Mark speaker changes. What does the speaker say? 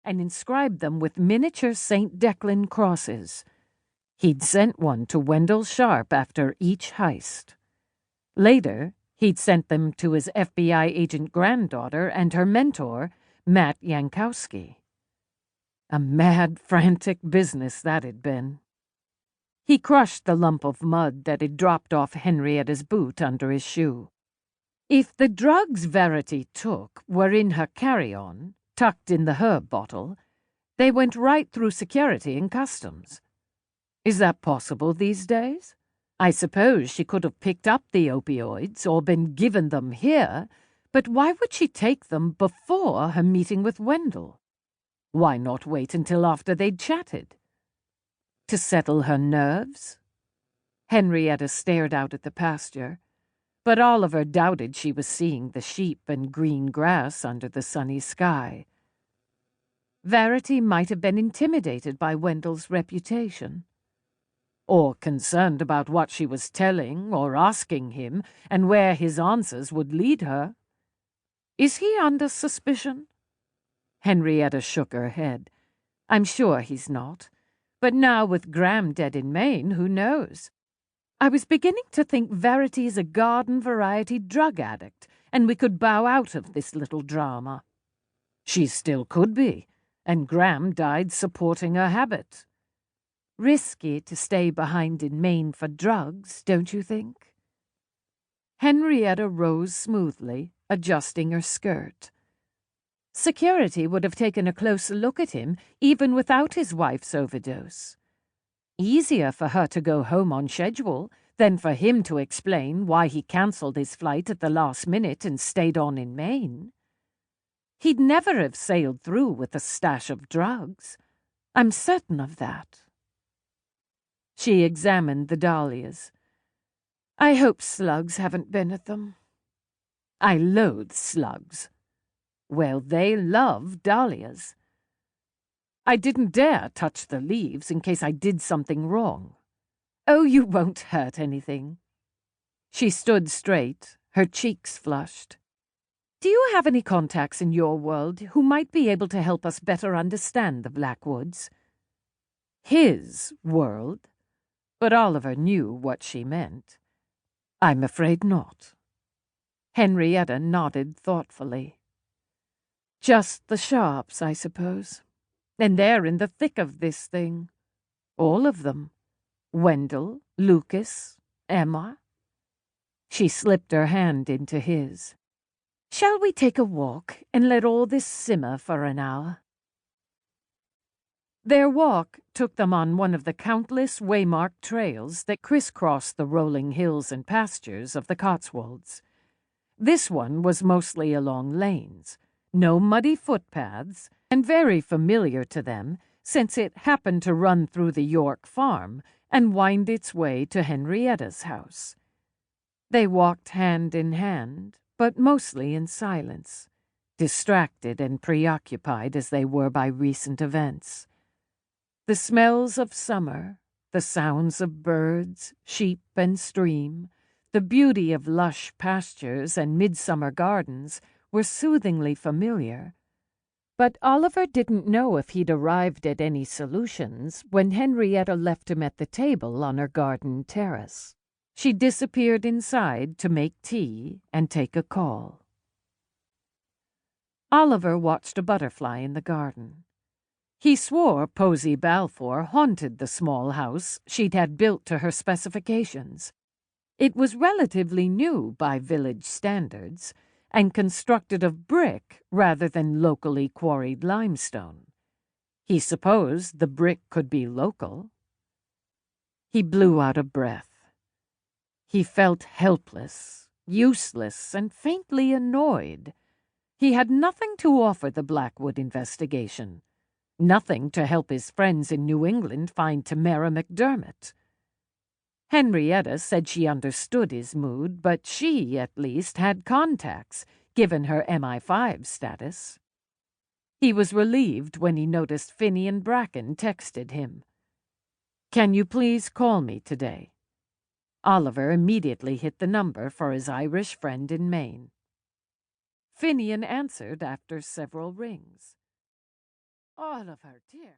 Speaker 1: and inscribed them with miniature St. Declan crosses. He'd sent one to Wendell Sharpe after each heist. Later, he'd sent them to his FBI agent granddaughter and her mentor, Matt Yankowski. A mad, frantic business that had been. He crushed the lump of mud that had dropped off Henrietta's boot under his shoe. If the drugs Verity took were in her carry-on, tucked in the herb bottle, they went right through security and customs. Is that possible these days? I suppose she could have picked up the opioids or been given them here, but why would she take them before her meeting with Wendell? Why not wait until after they'd chatted? To settle her nerves? Henrietta stared out at the pasture, but Oliver doubted she was seeing the sheep and green grass under the sunny sky. Verity might have been intimidated by Wendell's reputation, or concerned about what she was telling or asking him and where his answers would lead her. Is he under suspicion? Henrietta shook her head. I'm sure he's not. But now with Graham dead in Maine, who knows? I was beginning to think Verity is a garden-variety drug addict, and we could bow out of this little drama. She still could be, and Graham died supporting her habit. Risky to stay behind in Maine for drugs, don't you think? Henrietta rose smoothly, adjusting her skirt. Security would have taken a closer look at him, even without his wife's overdose. Easier for her to go home on schedule than for him to explain why he cancelled his flight at the last minute and stayed on in Maine. He'd never have sailed through with a stash of drugs. I'm certain of that. She examined the dahlias. I hope slugs haven't been at them. I loathe slugs. Well, they love dahlias. I didn't dare touch the leaves in case I did something wrong. Oh, you won't hurt anything. She stood straight, her cheeks flushed. Do you have any contacts in your world who might be able to help us better understand the Blackwoods? His world? But Oliver knew what she meant. I'm afraid not. Henrietta nodded thoughtfully. Just the Sharpes, I suppose. And they're in the thick of this thing. All of them. Wendell, Lucas, Emma. She slipped her hand into his. Shall we take a walk and let all this simmer for an hour? Their walk took them on one of the countless waymarked trails that crisscrossed the rolling hills and pastures of the Cotswolds. This one was mostly along lanes, no muddy footpaths, and very familiar to them since it happened to run through the York farm and wind its way to Henrietta's house. They walked hand in hand, but mostly in silence, distracted and preoccupied as they were by recent events. The smells of summer, the sounds of birds, sheep, and stream, the beauty of lush pastures and midsummer gardens were soothingly familiar. But Oliver didn't know if he'd arrived at any solutions when Henrietta left him at the table on her garden terrace. She disappeared inside to make tea and take a call. Oliver watched a butterfly in the garden. He swore Posy Balfour haunted the small house she'd had built to her specifications. It was relatively new by village standards, and constructed of brick rather than locally quarried limestone. He supposed the brick could be local. He blew out a breath. He felt helpless, useless, and faintly annoyed. He had nothing to offer the Blackwood investigation. Nothing to help his friends in New England find Tamara McDermott. Henrietta said she understood his mood, but she, at least, had contacts, given her MI5 status. He was relieved when he noticed Finian Bracken texted him. "Can you please call me today?" Oliver immediately hit the number for his Irish friend in Maine. Finian answered after several rings. Oliver, dear